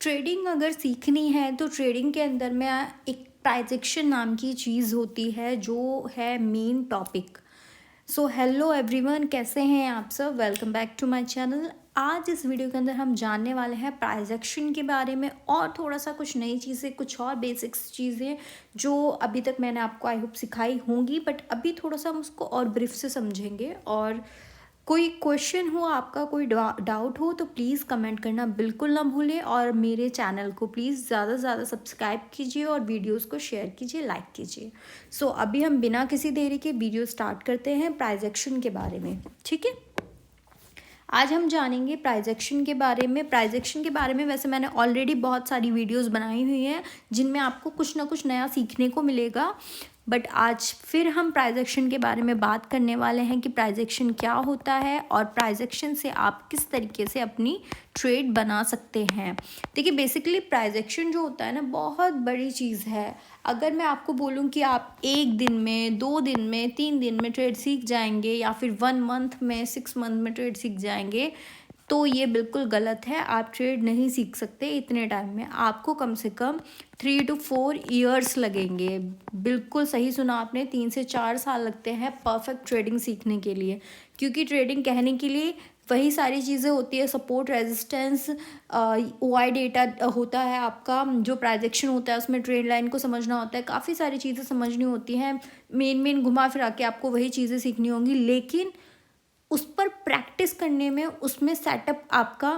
Trading अगर सीखनी है तो ट्रेडिंग के अंदर में एक प्राइस एक्शन नाम की चीज़ होती है जो है main topic. So hello everyone, कैसे हैं आप सब? Welcome back to my channel. आज इस वीडियो के अंदर हम जानने वाले हैं प्राइस एक्शन के बारे में और थोड़ा सा कुछ नई चीज़ें, कुछ और बेसिक्स चीज़ें जो अभी तक मैंने आपको आई होप सिखाई होंगी, बट अभी थोड़ा सा हम उसको और ब्रीफ से समझेंगे। और कोई क्वेश्चन हो आपका, कोई डाउट हो तो प्लीज़ कमेंट करना बिल्कुल ना भूलें। और मेरे चैनल को प्लीज़ ज़्यादा से ज़्यादा सब्सक्राइब कीजिए और वीडियोस को शेयर कीजिए, लाइक कीजिए। सो अभी हम बिना किसी देरी के वीडियो स्टार्ट करते हैं प्राइस एक्शन के बारे में। ठीक है, आज हम जानेंगे प्राइस एक्शन के बारे में। प्राइस एक्शन के बारे में वैसे मैंने ऑलरेडी बहुत सारी वीडियोस बनाई हुई हैं जिनमें आपको कुछ ना कुछ नया सीखने को मिलेगा, बट आज फिर हम प्राइस एक्शन के बारे में बात करने वाले हैं कि प्राइस एक्शन क्या होता है और प्राइस एक्शन से आप किस तरीके से अपनी ट्रेड बना सकते हैं। देखिए, बेसिकली प्राइस एक्शन जो होता है ना, बहुत बड़ी चीज़ है। अगर मैं आपको बोलूं कि आप 1 दिन में, 2 दिन में, 3 दिन में ट्रेड सीख जाएंगे या फिर 1 मंथ में, 6 मंथ में ट्रेड सीख जाएंगे, तो ये बिल्कुल गलत है। आप ट्रेड नहीं सीख सकते इतने टाइम में। आपको कम से कम 3 to 4 ईयर्स लगेंगे। बिल्कुल सही सुना आपने, 3 से 4 साल लगते हैं परफेक्ट ट्रेडिंग सीखने के लिए। क्योंकि ट्रेडिंग कहने के लिए वही सारी चीज़ें होती है, सपोर्ट, रेजिस्टेंस, OI डेटा होता है आपका। जो प्राइस एक्शन होता है उसमें ट्रेड लाइन को समझना होता है, काफ़ी सारी चीज़ें समझनी होती हैं। मेन घुमा फिरा के आपको वही चीज़ें सीखनी होंगी, लेकिन उस पर प्रैक्टिस करने में, उसमें सेटअप आपका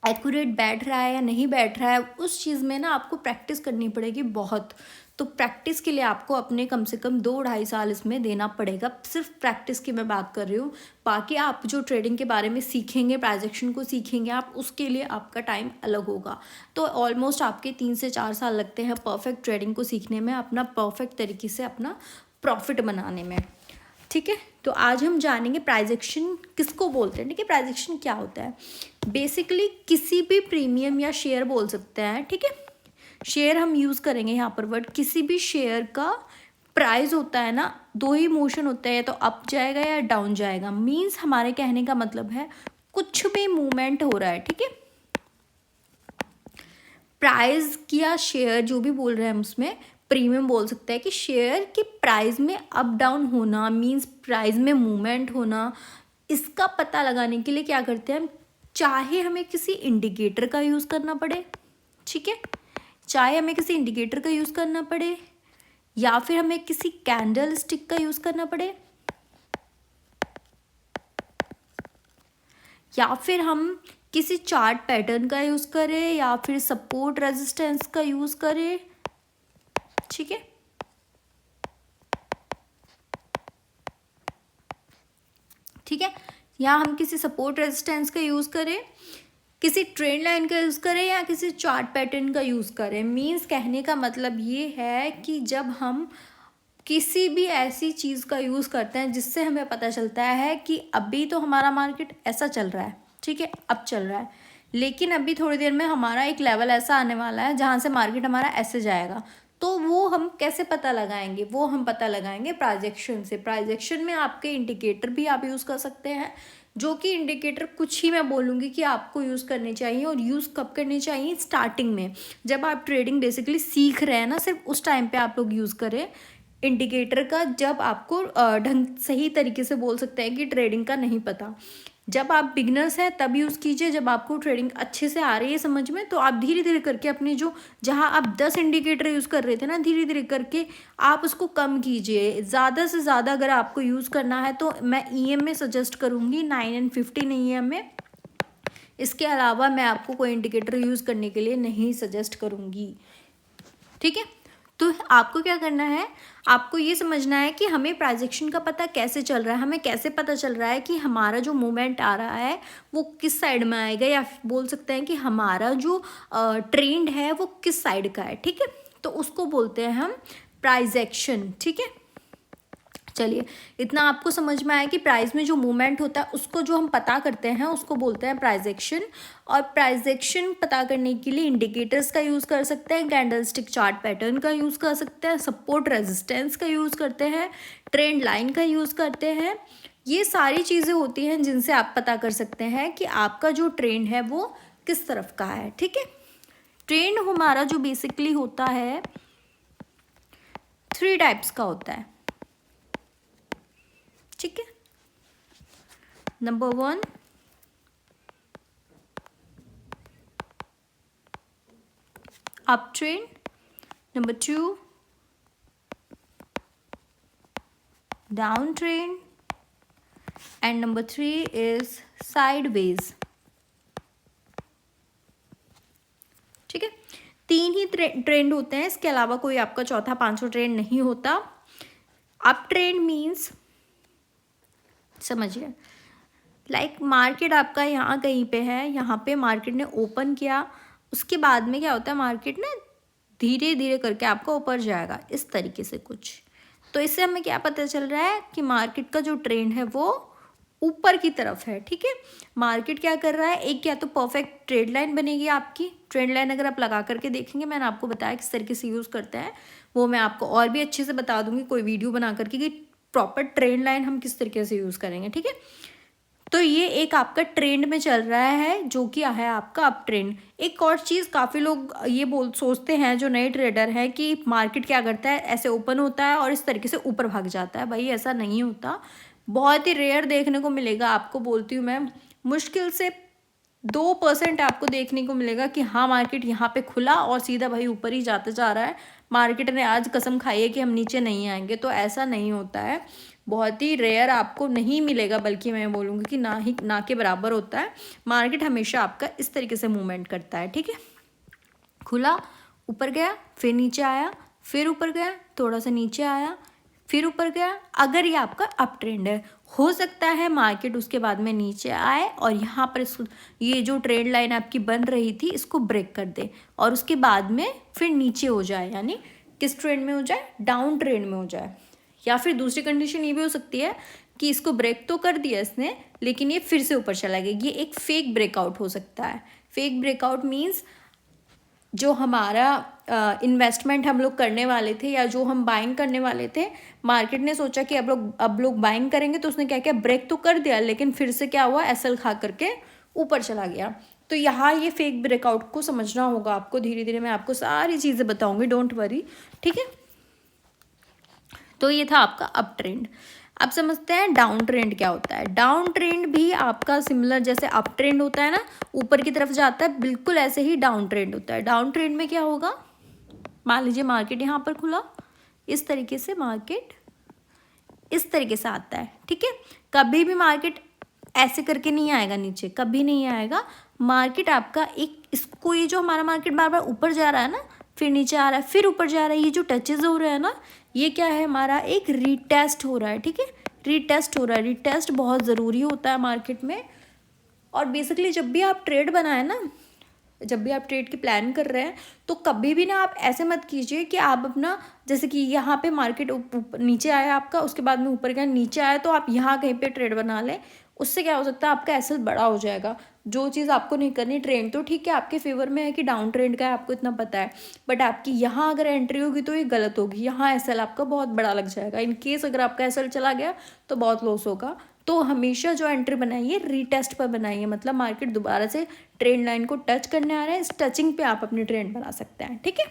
एक्यूरेट बैठ रहा है या नहीं बैठ रहा है, उस चीज़ में ना आपको प्रैक्टिस करनी पड़ेगी बहुत। तो प्रैक्टिस के लिए आपको अपने कम से कम 2-2.5 साल इसमें देना पड़ेगा। सिर्फ प्रैक्टिस की मैं बात कर रही हूँ। बाकी आप जो ट्रेडिंग के बारे में सीखेंगे, प्राइस एक्शन को सीखेंगे आप, उसके लिए आपका टाइम अलग होगा। तो ऑलमोस्ट आपके 3 से 4 साल लगते हैं परफेक्ट ट्रेडिंग को सीखने में, अपना परफेक्ट तरीके से अपना प्रॉफिट बनाने में। ठीक है, तो आज हम जानेंगे प्राइस एक्शन किसको बोलते हैं। ठीक है, प्राइस एक्शन क्या होता है। बेसिकली किसी भी प्रीमियम या शेयर बोल सकते हैं। ठीक है, शेयर हम यूज़ करेंगे यहाँ पर वर्ड। किसी भी शेयर का प्राइस होता है ना, 2 ही मोशन होता है, या तो अप जाएगा या डाउन जाएगा। मीन्स हमारे कहने का मतलब है कुछ भी मूवमेंट हो रहा है। ठीक है, प्राइस या शेयर जो भी बोल रहे हैं हम उसमें प्रीमियम बोल सकते हैं कि शेयर के प्राइस में अप डाउन होना, मींस प्राइस में मूवमेंट होना। इसका पता लगाने के लिए क्या करते हैं हम, चाहे हमें किसी इंडिकेटर का यूज़ करना पड़े, ठीक है, चाहे हमें किसी इंडिकेटर का यूज़ करना पड़े या फिर हमें किसी कैंडल स्टिक का यूज़ करना पड़े, या फिर हम किसी चार्ट पैटर्न का यूज़ करें, या फिर सपोर्ट रेजिस्टेंस का यूज़ करें। ठीक है, ठीक है, या हम किसी सपोर्ट रेजिस्टेंस का यूज़ करें, किसी ट्रेंड लाइन का यूज़ करें, या किसी चार्ट पैटर्न का यूज़ करें। मीन्स कहने का मतलब ये है कि जब हम किसी भी ऐसी चीज़ का यूज़ करते हैं जिससे हमें पता चलता है कि अभी तो हमारा मार्केट ऐसा चल रहा है, ठीक है, अब चल रहा है, लेकिन अभी थोड़ी देर में हमारा एक लेवल ऐसा आने वाला है जहाँ से मार्केट हमारा ऐसे जाएगा, तो वो हम कैसे पता लगाएंगे? वो हम पता लगाएंगे प्राइस एक्शन से। प्राइस एक्शन में आपके इंडिकेटर भी आप यूज़ कर सकते हैं, जो कि इंडिकेटर कुछ ही मैं बोलूँगी कि आपको यूज़ करने चाहिए। और यूज़ कब करनी चाहिए? स्टार्टिंग में, जब आप ट्रेडिंग बेसिकली सीख रहे हैं ना, सिर्फ उस टाइम पे आप लोग यूज़ करें इंडिकेटर का, जब आपको ढंग सही तरीके से बोल सकते हैं कि ट्रेडिंग का नहीं पता। जब आप बिगनर्स हैं तब यूज़ कीजिए, जब आपको ट्रेडिंग अच्छे से आ रही है समझ में, तो आप धीरे धीरे करके अपनी जो, जहां आप 10 इंडिकेटर यूज़ कर रहे थे ना, धीरे धीरे करके आप उसको कम कीजिए। ज़्यादा से ज़्यादा अगर आपको यूज़ करना है तो मैं EM में सजेस्ट करूँगी, 9 and 15 EM में। इसके अलावा मैं आपको कोई इंडिकेटर यूज़ करने के लिए नहीं सजेस्ट करूँगी। ठीक है, तो आपको क्या करना है, आपको ये समझना है कि हमें प्राइस एक्शन का पता कैसे चल रहा है। हमें कैसे पता चल रहा है कि हमारा जो मूवमेंट आ रहा है वो किस साइड में आएगा, या बोल सकते हैं कि हमारा जो ट्रेंड है वो किस साइड का है। ठीक है, तो उसको बोलते हैं हम प्राइस एक्शन। ठीक है, चलिए, इतना आपको समझ में आया कि प्राइस में जो मूवमेंट होता है उसको जो हम पता करते हैं उसको बोलते हैं प्राइस एक्शन। और प्राइस एक्शन पता करने के लिए इंडिकेटर्स का यूज़ कर सकते हैं, कैंडलस्टिक चार्ट पैटर्न का यूज़ कर सकते हैं, सपोर्ट रेजिस्टेंस का यूज़ करते हैं, ट्रेंड लाइन का यूज़ करते हैं। ये सारी चीज़ें होती हैं जिनसे आप पता कर सकते हैं कि आपका जो ट्रेंड है वो किस तरफ का है। ठीक है, ट्रेंड हमारा जो बेसिकली होता है 3 टाइप्स का होता है, ठीक है। Number 1, up trend, number 2 down trend, and number 3 is sideways, ठीक है। 3 ही ट्रेंड होते हैं, इसके अलावा कोई आपका चौथा पांचवा ट्रेंड नहीं होता। अप ट्रेंड मीन्स समझिए लाइक मार्केट आपका यहाँ कहीं पे है, यहाँ पे मार्केट ने ओपन किया, उसके बाद में क्या होता है मार्केट ने धीरे धीरे करके आपका ऊपर जाएगा, इस तरीके से कुछ। तो इससे हमें क्या पता चल रहा है कि मार्केट का जो ट्रेंड है वो ऊपर की तरफ है, ठीक है। मार्केट क्या कर रहा है, एक या तो परफेक्ट ट्रेड लाइन बनेगी आपकी। ट्रेड लाइन अगर आप लगा करके देखेंगे, मैंने आपको बताया किस तरीके से यूज़ करते हैं, वो मैं आपको और भी अच्छे से बता दूंगी कोई वीडियो बना करके कि प्रॉपर ट्रेड लाइन हम किस तरीके से यूज़ करेंगे, ठीक है। तो ये एक आपका ट्रेंड में चल रहा है जो कि है आपका अप ट्रेंड। एक और चीज़ काफ़ी लोग ये सोचते हैं जो नए ट्रेडर हैं कि मार्केट क्या करता है, ऐसे ओपन होता है और इस तरीके से ऊपर भाग जाता है। भाई ऐसा नहीं होता, बहुत ही रेयर देखने को मिलेगा आपको, बोलती हूँ मैं, मुश्किल से 2% आपको देखने को मिलेगा कि हाँ मार्केट यहाँ पे खुला और सीधा भाई ऊपर ही जाते जा रहा है, मार्केट ने आज कसम खाई है कि हम नीचे नहीं आएंगे। तो ऐसा नहीं होता है, बहुत ही रेयर आपको नहीं मिलेगा, बल्कि मैं बोलूँगी कि ना के बराबर होता है। मार्केट हमेशा आपका इस तरीके से मूवमेंट करता है, ठीक है। खुला, ऊपर गया, फिर नीचे आया, फिर ऊपर गया, थोड़ा सा नीचे आया, फिर ऊपर गया। अगर ये आपका अप ट्रेंड है, हो सकता है मार्केट उसके बाद में नीचे आए और यहाँ पर ये जो ट्रेंड लाइन आपकी बन रही थी इसको ब्रेक कर दे और उसके बाद में फिर नीचे हो जाए, यानी किस ट्रेंड में हो जाए, डाउन ट्रेंड में हो जाए। या फिर दूसरी कंडीशन ये भी हो सकती है कि इसको ब्रेक तो कर दिया इसने, लेकिन ये फिर से ऊपर चला गया। ये एक फेक ब्रेकआउट हो सकता है। फेक ब्रेकआउट मीन्स जो हमारा इन्वेस्टमेंट हम लोग करने वाले थे या जो हम बाइंग करने वाले थे, मार्केट ने सोचा कि अब लोग बाइंग करेंगे, तो उसने क्या किया, ब्रेक तो कर दिया, लेकिन फिर से क्या हुआ, एसएल खा करके ऊपर चला गया। तो यहाँ ये फेक ब्रेकआउट को समझना होगा आपको। धीरे धीरे मैं आपको सारी चीज़ें बताऊंगी, डोंट वरी, ठीक है। तो ये था आपका अप ट्रेंड। अब समझते हैं डाउन ट्रेंड क्या होता है। डाउन ट्रेंड भी आपका सिमिलर जैसे अप ट्रेंड होता है ना, ऊपर की तरफ जाता है, बिल्कुल ऐसे ही डाउन ट्रेंड होता है। डाउन ट्रेंड में क्या होगा, मान लीजिए मार्केट यहाँ पर खुला, इस तरीके से मार्केट इस तरीके से आता है, ठीक है। कभी भी मार्केट ऐसे करके नहीं आएगा नीचे, कभी नहीं आएगा। मार्केट आपका एक इसको, ये जो हमारा मार्केट बार बार ऊपर जा रहा है ना, फिर नीचे आ रहा है, फिर ऊपर जा रहा है, ये जो टचेज हो रहे हैं ना, ये क्या है, हमारा एक रीटेस्ट हो रहा है, ठीक है। रीटेस्ट हो रहा है। रीटेस्ट बहुत ज़रूरी होता है मार्केट में। और बेसिकली जब भी आप ट्रेड बनाए ना, जब भी आप ट्रेड की प्लान कर रहे हैं, तो कभी भी ना आप ऐसे मत कीजिए कि आप अपना, जैसे कि यहाँ पे मार्केट नीचे आया आपका, उसके बाद में ऊपर गया, नीचे आया, तो आप यहाँ कहीं पे ट्रेड बना लें। उससे क्या हो सकता है, आपका एसएल बड़ा हो जाएगा। जो चीज़ आपको नहीं करनी, ट्रेंड तो ठीक है आपके फेवर में है कि डाउन ट्रेंड का है, आपको इतना पता है, बट आपकी यहाँ अगर एंट्री होगी तो ये गलत होगी। यहाँ एसएल आपका बहुत बड़ा लग जाएगा। इन केस अगर आपका एसएल चला गया तो बहुत लॉस होगा। तो हमेशा जो एंट्री बनाइए रीटेस्ट पर बनाइए, मतलब मार्केट दोबारा से ट्रेंड लाइन को टच करने आ रहा है, इस टचिंग पे आप अपनी ट्रेंड बना सकते हैं, ठीक है।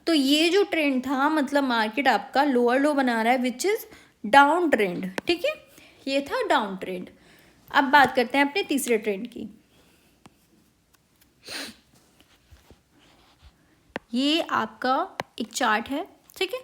तो ये जो ट्रेंड था, मतलब मार्केट आपका लोअर लो बना रहा है, विच इज डाउन ट्रेंड, ठीक है। ये था डाउन ट्रेंड। अब बात करते हैं अपने तीसरे ट्रेंड की। ये आपका एक चार्ट है, ठीक है।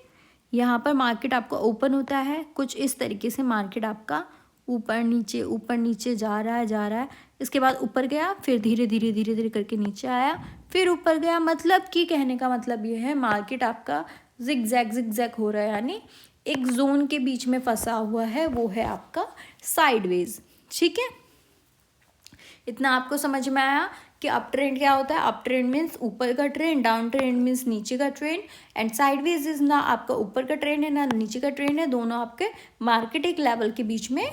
यहाँ पर मार्केट आपका ओपन होता है, कुछ इस तरीके से मार्केट आपका ऊपर नीचे जा रहा है। इसके बाद ऊपर गया, फिर धीरे धीरे करके नीचे आया, फिर ऊपर गया। मतलब कि कहने का मतलब ये है, मार्केट आपका जिग-जैग हो रहा है, यानी एक जोन के बीच में फंसा हुआ है, वो है आपका साइडवेज, ठीक है। इतना आपको समझ में आया कि अप ट्रेंड क्या होता है। अप ट्रेंड मीन्स ऊपर का ट्रेंड, डाउन ट्रेंड मीन्स नीचे का ट्रेंड, एंड साइडवेज इज ना आपका ऊपर का ट्रेंड है ना नीचे का ट्रेंड है, दोनों आपके मार्केट एक लेवल के बीच में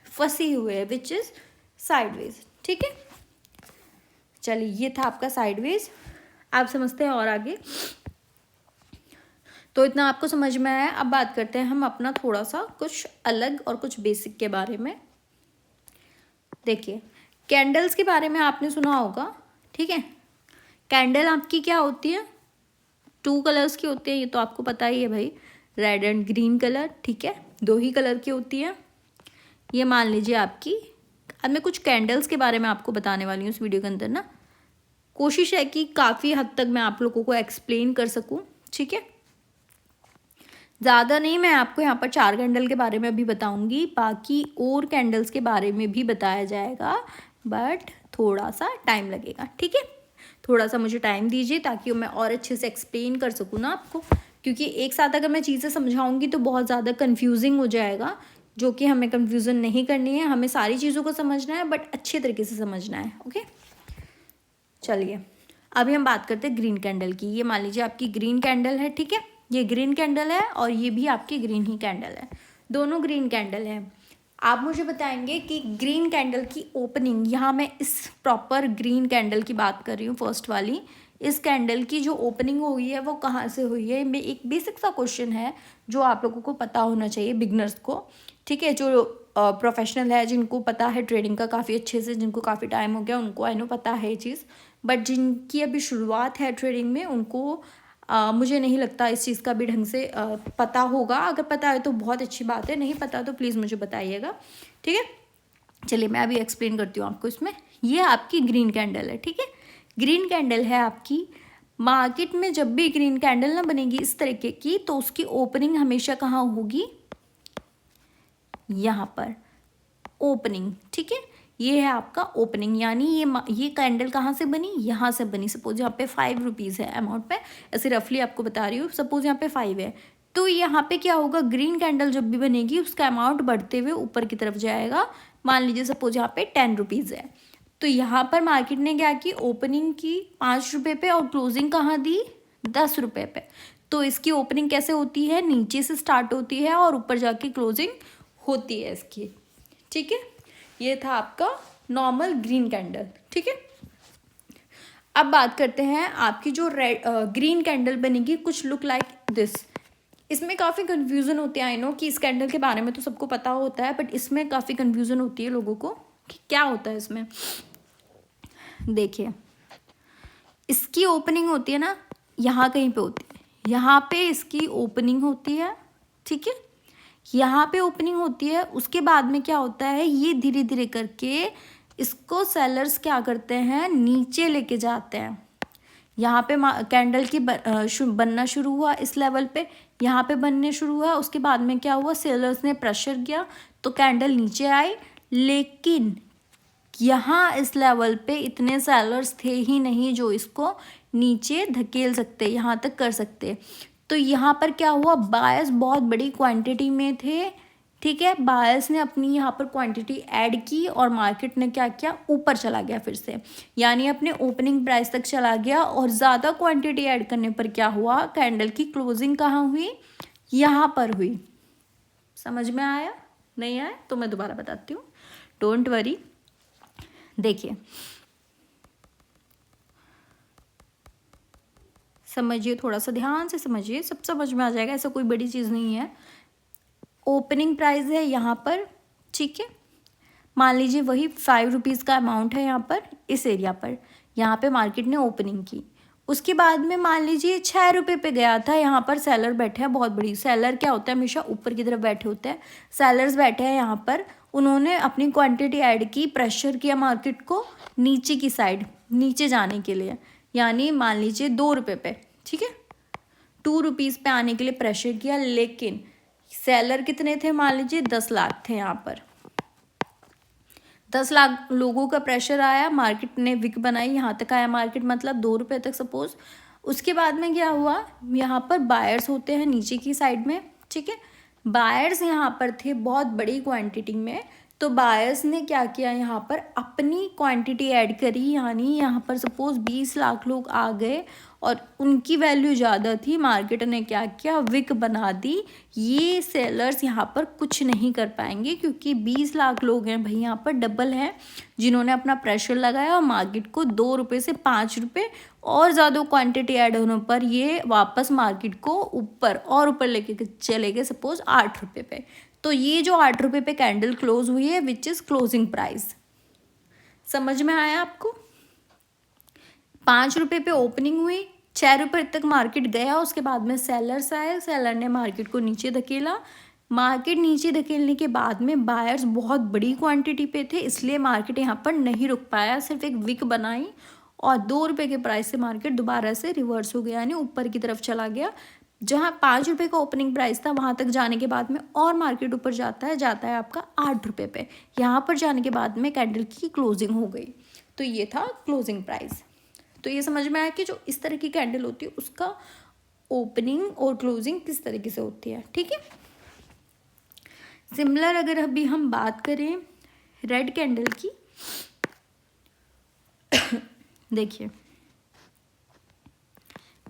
फंसी हुए है, विच इज साइडवेज, ठीक है। चलिए, ये था आपका साइडवेज। आप समझते हैं और आगे। तो इतना आपको समझ में आया। अब बात करते हैं हम अपना थोड़ा सा कुछ अलग और कुछ बेसिक के बारे में। देखिए, कैंडल्स के बारे में आपने सुना होगा, ठीक है। कैंडल आपकी क्या होती है, 2 कलर्स की होती है, ये तो आपको पता ही है भाई, रेड एंड ग्रीन कलर, ठीक है, 2 ही कलर की होती है। ये मान लीजिए आपकी, अब मैं कुछ कैंडल्स के बारे में आपको बताने वाली हूँ इस वीडियो के अंदर ना, कोशिश है कि काफ़ी हद तक मैं आप लोगों को एक्सप्लेन कर सकूँ, ठीक है। ज़्यादा नहीं, मैं आपको यहाँ पर 4 कैंडल के बारे में भी बताऊँगी, बाकी और कैंडल्स के बारे में भी बताया जाएगा, बट थोड़ा सा टाइम लगेगा, ठीक है। थोड़ा सा मुझे टाइम दीजिए ताकि मैं और अच्छे से एक्सप्लेन कर सकूँ ना आपको, क्योंकि एक साथ अगर मैं चीज़ें समझाऊँगी तो बहुत ज़्यादा कन्फ्यूजिंग हो जाएगा, जो कि हमें कन्फ्यूज़न नहीं करनी है, हमें सारी चीज़ों को समझना है बट अच्छे तरीके से समझना है, ओके। चलिए अभी हम बात करते हैं ग्रीन कैंडल की। ये मान लीजिए आपकी ग्रीन कैंडल है, ठीक है, ये ग्रीन कैंडल है और ये भी आपकी ग्रीन ही कैंडल है, दोनों ग्रीन कैंडल है। आप मुझे बताएंगे कि ग्रीन कैंडल की ओपनिंग, यहाँ मैं इस प्रॉपर ग्रीन कैंडल की बात कर रही हूँ, फर्स्ट वाली, इस कैंडल की जो ओपनिंग हुई है वो कहाँ से हुई है। एक बेसिक सा क्वेश्चन है जो आप लोगों को पता होना चाहिए, बिगनर्स को, ठीक है। जो प्रोफेशनल है, जिनको पता है ट्रेडिंग का काफ़ी अच्छे से, जिनको काफ़ी टाइम हो गया, उनको आई नो पता है ये चीज़, बट जिनकी अभी शुरुआत है ट्रेडिंग में, उनको मुझे नहीं लगता इस चीज़ का भी ढंग से पता होगा। अगर पता है तो बहुत अच्छी बात है, नहीं पता तो प्लीज़ मुझे बताइएगा, ठीक है। चलिए मैं अभी एक्सप्लेन करती हूँ आपको इसमें। ये आपकी ग्रीन कैंडल है, ठीक है, ग्रीन कैंडल है आपकी। मार्केट में जब भी ग्रीन कैंडल ना बनेगी इस तरीके की, तो उसकी ओपनिंग हमेशा कहाँ होगी, यहाँ पर ओपनिंग, ठीक है। ये है आपका ओपनिंग, यानी ये कैंडल कहाँ से बनी, यहाँ से बनी। सपोज यहाँ पे 5 रुपीज़ है अमाउंट पे, ऐसे रफली आपको बता रही हूँ, सपोज यहाँ पे 5 है, तो यहाँ पे क्या होगा, ग्रीन कैंडल जब भी बनेगी उसका अमाउंट बढ़ते हुए ऊपर की तरफ जाएगा। मान लीजिए सपोज यहाँ पे 10 रुपीज़ है, तो यहाँ पर मार्केट ने क्या की, ओपनिंग की 5 रुपये पे और क्लोजिंग कहाँ दी, 10 रुपये पे। तो इसकी ओपनिंग कैसे होती है, नीचे से स्टार्ट होती है और ऊपर जाके क्लोजिंग होती है इसकी, ठीक है। ये था आपका नॉर्मल ग्रीन कैंडल, ठीक है। अब बात करते हैं आपकी जो रेड ग्रीन कैंडल बनेगी, कुछ लुक लाइक दिस। इसमें काफ़ी कन्फ्यूज़न होती है, आई नो कि इस कैंडल के बारे में तो सबको पता होता है, बट इसमें काफ़ी कन्फ्यूज़न होती है लोगों को कि क्या होता है इसमें। देखिए इसकी ओपनिंग होती है ना, यहाँ कहीं पे होती है, यहाँ पे इसकी ओपनिंग होती है, ठीक है, यहाँ पे ओपनिंग होती है। उसके बाद में क्या होता है, ये धीरे धीरे करके इसको सेलर्स क्या करते हैं, नीचे लेके जाते हैं। यहाँ पे कैंडल की बनना शुरू हुआ इस लेवल पे, यहाँ पे बनने शुरू हुआ, उसके बाद में क्या हुआ, सेलर्स ने प्रेशर किया तो कैंडल नीचे आई, लेकिन यहाँ इस लेवल पे इतने सेलर्स थे ही नहीं जो इसको नीचे धकेल सकते, यहाँ तक कर सकते। तो यहाँ पर क्या हुआ, बायर्स बहुत बड़ी क्वांटिटी में थे, ठीक है, बायर्स ने अपनी यहाँ पर क्वांटिटी ऐड की और मार्केट ने क्या किया, ऊपर चला गया फिर से, यानी अपने ओपनिंग प्राइस तक चला गया। और ज़्यादा क्वांटिटी ऐड करने पर क्या हुआ, कैंडल की क्लोजिंग कहाँ हुई, यहाँ पर हुई। समझ में आया, नहीं आया तो मैं दोबारा बताती हूँ, डोंट वरी। देखिए समझिए, थोड़ा सा ध्यान से समझिए, सब समझ में आ जाएगा, ऐसा कोई बड़ी चीज़ नहीं है। ओपनिंग प्राइस है यहाँ पर, ठीक है, मान लीजिए वही 5 रुपीज़ का अमाउंट है यहाँ पर, इस एरिया पर, यहाँ पे मार्केट ने ओपनिंग की। उसके बाद में मान लीजिए 6 रुपये पे गया था, यहाँ पर सेलर बैठे हैं, बहुत बड़ी, सेलर क्या होता है, हमेशा ऊपर की तरफ बैठे होते हैं, सेलर्स बैठे हैं यहाँ पर, उन्होंने अपनी क्वांटिटी ऐड की, प्रेशर किया मार्केट को नीचे की साइड, नीचे जाने के लिए, यानी मान लीजिए 2 रुपये पे, ठीक है, 2 रुपीज़ पे आने के लिए प्रेशर किया। लेकिन सेलर कितने थे, मान लीजिए 10 लाख थे, यहाँ पर 10 लाख लोगों का प्रेशर आया, मार्केट ने विक बनाई, यहाँ तक आया मार्केट, मतलब 2 रुपये तक सपोज। उसके बाद में क्या हुआ, यहाँ पर बायर्स होते हैं नीचे की साइड में, ठीक है, बायर्स यहाँ पर थे बहुत बड़ी क्वांटिटी में, तो बायर्स ने क्या किया, यहाँ पर अपनी क्वांटिटी ऐड करी, यानी यहाँ पर सपोज 20 लाख लोग आ गए और उनकी वैल्यू ज़्यादा थी, मार्केट ने क्या किया, विक बना दी। ये सेलर्स यहाँ पर कुछ नहीं कर पाएंगे, क्योंकि 20 लाख लोग हैं भाई, यहाँ पर डबल हैं जिन्होंने अपना प्रेशर लगाया और मार्केट को 2 रुपये से 5 रुपये और ज़्यादा क्वांटिटी ऐड होने पर ये वापस मार्केट को ऊपर और ऊपर लेके चले गए, सपोज 8 रुपये पे। तो ये जो 8 रुपये पे कैंडल क्लोज हुई है, विच इज़ क्लोजिंग प्राइस। समझ में आया आपको, ₹5 पे ओपनिंग हुई, ₹6 तक मार्केट गया, उसके बाद में सेलर्स आए, सेलर ने मार्केट को नीचे धकेला। मार्केट नीचे धकेलने के बाद में बायर्स बहुत बड़ी क्वांटिटी पे थे, इसलिए मार्केट यहाँ पर नहीं रुक पाया, सिर्फ एक विक बनाई और ₹2 के प्राइस से मार्केट दोबारा से रिवर्स हो गया, यानी ऊपर की तरफ चला गया। जहाँ ₹5 का ओपनिंग प्राइस था वहाँ तक जाने के बाद में और मार्केट ऊपर जाता है आपका ₹8 पे। यहाँ पर जाने के बाद में कैंडल की क्लोजिंग हो गई। तो ये था क्लोजिंग प्राइस। तो ये समझ में आया कि जो इस तरह की कैंडल होती है उसका ओपनिंग और क्लोजिंग किस तरीके से होती है, ठीक है। सिमिलर अगर अभी हम बात करें रेड कैंडल की, देखिए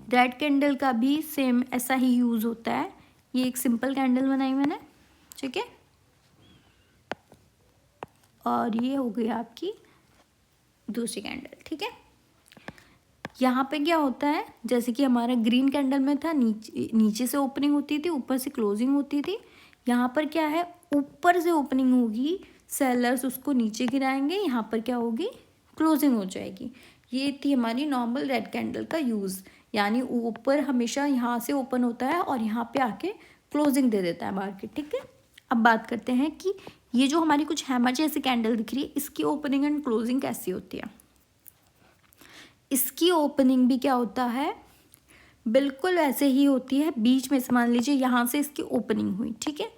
रेड कैंडल का भी सेम ऐसा ही यूज़ होता है। ये एक सिंपल कैंडल बनाई मैंने, ठीक है, और ये हो गई आपकी दूसरी कैंडल, ठीक है। यहाँ पे क्या होता है, जैसे कि हमारा ग्रीन कैंडल में था, नीचे से ओपनिंग होती थी, ऊपर से क्लोजिंग होती थी। यहाँ पर क्या है, ऊपर से ओपनिंग होगी, सेलर्स उसको नीचे गिराएंगे, यहाँ पर क्या होगी, क्लोजिंग हो जाएगी। ये थी हमारी नॉर्मल रेड कैंडल का यूज़, यानी ऊपर हमेशा यहाँ से ओपन होता है और यहाँ पे आके क्लोजिंग दे देता है मार्केट, ठीक है। अब बात करते हैं कि ये जो हमारी कुछ हैमर जैसी कैंडल दिख रही है, इसकी ओपनिंग एंड क्लोजिंग कैसी होती है। इसकी ओपनिंग भी क्या होता है, बिल्कुल ऐसे ही होती है। बीच में से मान लीजिए यहाँ से इसकी ओपनिंग हुई, ठीक है,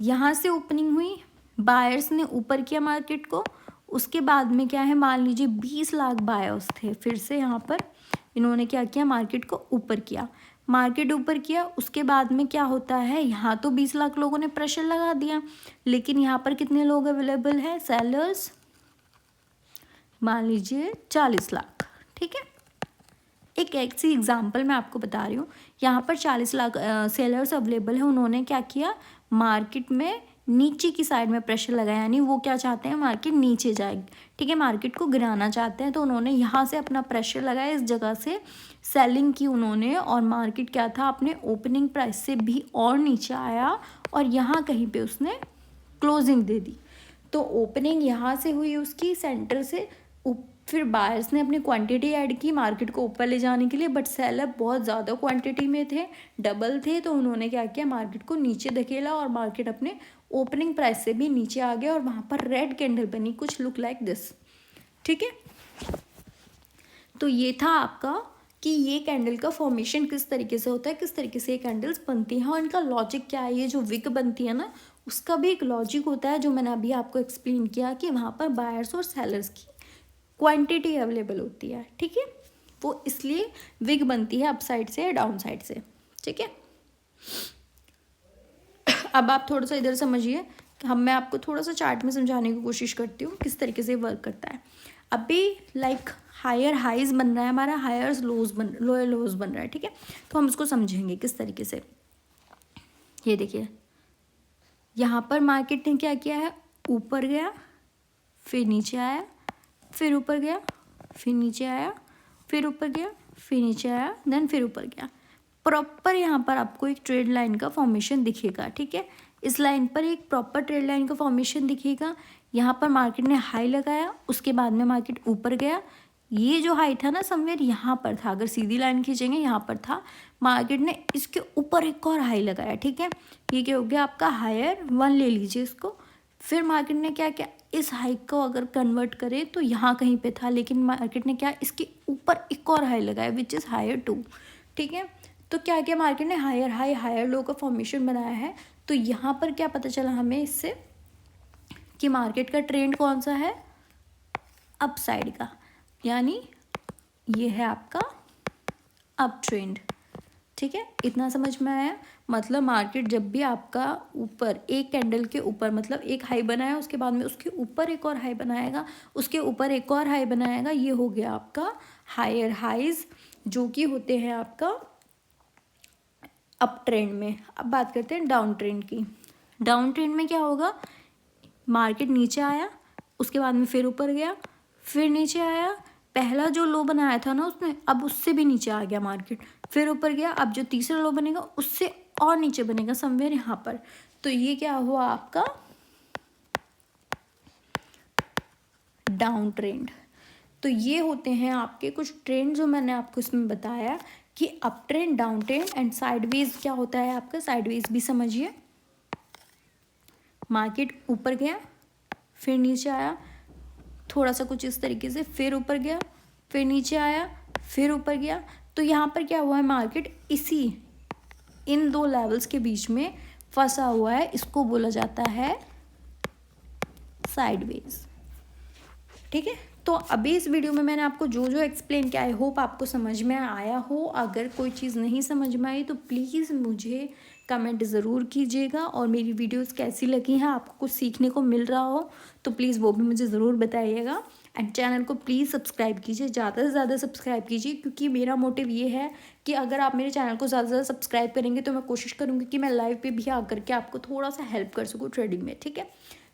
यहाँ से ओपनिंग हुई, बायर्स ने ऊपर किया मार्केट को, उसके बाद में क्या है, मान लीजिए 20 लाख बायर्स थे, फिर से यहाँ पर इन्होंने क्या किया, मार्केट को ऊपर किया, मार्केट ऊपर किया, उसके बाद में क्या होता है, यहाँ तो 20 लाख लोगों ने प्रेशर लगा दिया, लेकिन यहाँ पर कितने लोग अवेलेबल हैं, सेलर्स, मान लीजिए 40 लाख, ठीक है। एक ऐसी एग्जांपल मैं आपको बता रही हूँ, यहाँ पर 40 लाख सेलर्स अवेलेबल है। उन्होंने क्या किया, मार्केट में नीचे की साइड में प्रेशर लगाया, यानी वो क्या चाहते हैं, मार्केट नीचे जाए, ठीक है, मार्केट को गिराना चाहते हैं। तो उन्होंने यहाँ से अपना प्रेशर लगाया, इस जगह से सेलिंग की उन्होंने, और मार्केट क्या था, अपने ओपनिंग प्राइस से भी और नीचे आया और यहाँ कहीं पे उसने क्लोजिंग दे दी। तो ओपनिंग यहाँ से हुई उसकी सेंटर से, फिर बायर्स ने अपनी क्वांटिटी ऐड की मार्केट को ऊपर ले जाने के लिए, बट सेलर बहुत ज़्यादा क्वांटिटी में थे, डबल थे, तो उन्होंने क्या किया, मार्केट को नीचे धकेला और मार्केट अपने ओपनिंग प्राइस से भी नीचे आ गया और वहाँ पर रेड कैंडल बनी, कुछ लुक लाइक दिस, ठीक है। तो ये था आपका कि ये कैंडल का फॉर्मेशन किस तरीके से होता है, किस तरीके से ये कैंडल्स बनती हैं और इनका लॉजिक क्या है। ये जो विक बनती है ना, उसका भी एक लॉजिक होता है, जो मैंने अभी आपको एक्सप्लेन किया कि वहाँ पर बायर्स और सेलर्स की क्वांटिटी अवेलेबल होती है, ठीक है, वो इसलिए विग बनती है अप साइड से या डाउन साइड से, ठीक है। अब आप थोड़ा सा इधर समझिए, मैं आपको थोड़ा सा चार्ट में समझाने की कोशिश करती हूँ किस तरीके से वर्क करता है। अभी लाइक हायर हाइज बन रहा है हमारा, हायर लोअर लोज बन रहा है, ठीक है। तो हम इसको समझेंगे किस तरीके से। ये देखिए, यहाँ पर मार्केट ने क्या किया है, ऊपर गया, फिर नीचे आया, फिर ऊपर गया, फिर नीचे आया, फिर ऊपर गया, फिर नीचे आया, देन फिर ऊपर गया। प्रॉपर यहाँ पर आपको एक ट्रेड लाइन का फॉर्मेशन दिखेगा, ठीक है। इस लाइन पर एक प्रॉपर ट्रेड लाइन का फॉर्मेशन दिखेगा। यहाँ पर मार्केट ने हाई लगाया, उसके बाद में मार्केट ऊपर गया। ये जो हाई था ना, समवेयर यहाँ पर था, अगर सीधी लाइन खींचेंगे यहाँ पर था, मार्केट ने इसके ऊपर एक और हाई लगाया, ठीक है। ये क्या हो गया आपका, हायर 1 ले लीजिए इसको। फिर मार्केट ने क्या किया, इस हाइक को अगर कन्वर्ट करें तो यहाँ कहीं पे था, लेकिन मार्केट ने क्या, इसके ऊपर एक और हाई लगाया, विच इज़ हायर 2, ठीक है। तो क्या किया, मार्केट ने हायर हाई हायर लो का फॉर्मेशन बनाया है। तो यहाँ पर क्या पता चला हमें इससे कि मार्केट का ट्रेंड कौन सा है, अप साइड का, यानी ये है आपका अप ट्रेंड, ठीक है। इतना समझ में आया। मतलब मार्केट जब भी आपका ऊपर एक कैंडल के ऊपर, मतलब एक हाई बनाया, उसके बाद में उसके ऊपर एक और हाई बनाएगा, उसके ऊपर एक और हाई बनाएगा, ये हो गया आपका हायर हाइज, जो कि होते हैं आपका अप ट्रेंड में। अब बात करते हैं डाउन ट्रेंड की। डाउन ट्रेंड में क्या होगा, मार्केट नीचे आया, उसके बाद में फिर ऊपर गया, फिर नीचे आया, पहला जो लो बनाया था ना उसने, अब उससे भी नीचे आ गया मार्केट, फिर ऊपर गया, अब जो तीसरा लो बनेगा उससे और नीचे बनेगा, समवेयर यहाँ पर। तो ये क्या हुआ आपका डाउन ट्रेंड। तो ये होते हैं आपके कुछ ट्रेंड जो मैंने आपको इसमें बताया कि up trend, down trend and sideways क्या होता है आपका। साइडवेज भी समझिए, मार्केट ऊपर गया फिर नीचे आया, थोड़ा सा कुछ इस तरीके से, फिर ऊपर गया फिर नीचे आया फिर ऊपर गया। तो यहाँ पर क्या हुआ है, मार्केट इन दो लेवल्स के बीच में फंसा हुआ है, इसको बोला जाता है साइडवेज। ठीक है, तो अभी इस वीडियो में मैंने आपको जो जो एक्सप्लेन किया, आई होप आपको समझ में आया हो। अगर कोई चीज़ नहीं समझ में आई तो प्लीज़ मुझे कमेंट ज़रूर कीजिएगा, और मेरी वीडियोस कैसी लगी हैं, आपको कुछ सीखने को मिल रहा हो तो प्लीज़ वो भी मुझे ज़रूर बताइएगा। एंड चैनल को प्लीज़ सब्सक्राइब कीजिए, ज़्यादा से ज़्यादा सब्सक्राइब कीजिए, क्योंकि मेरा मोटिव ये है कि अगर आप मेरे चैनल को ज़्यादा से ज़्यादा सब्सक्राइब करेंगे तो मैं कोशिश करूँगी कि मैं लाइव पे भी आकर के आपको थोड़ा सा हेल्प कर सकूँ ट्रेडिंग में। ठीक है,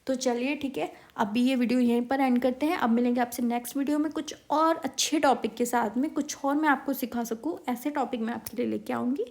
तो चलिए ठीक है, अभी ये वीडियो यहीं पर एंड करते हैं। अब मिलेंगे आपसे नेक्स्ट वीडियो में कुछ और अच्छे टॉपिक के साथ में, कुछ और मैं आपको सिखा सकूँ, ऐसे टॉपिक मैं आपके लिए लेके आऊँगी।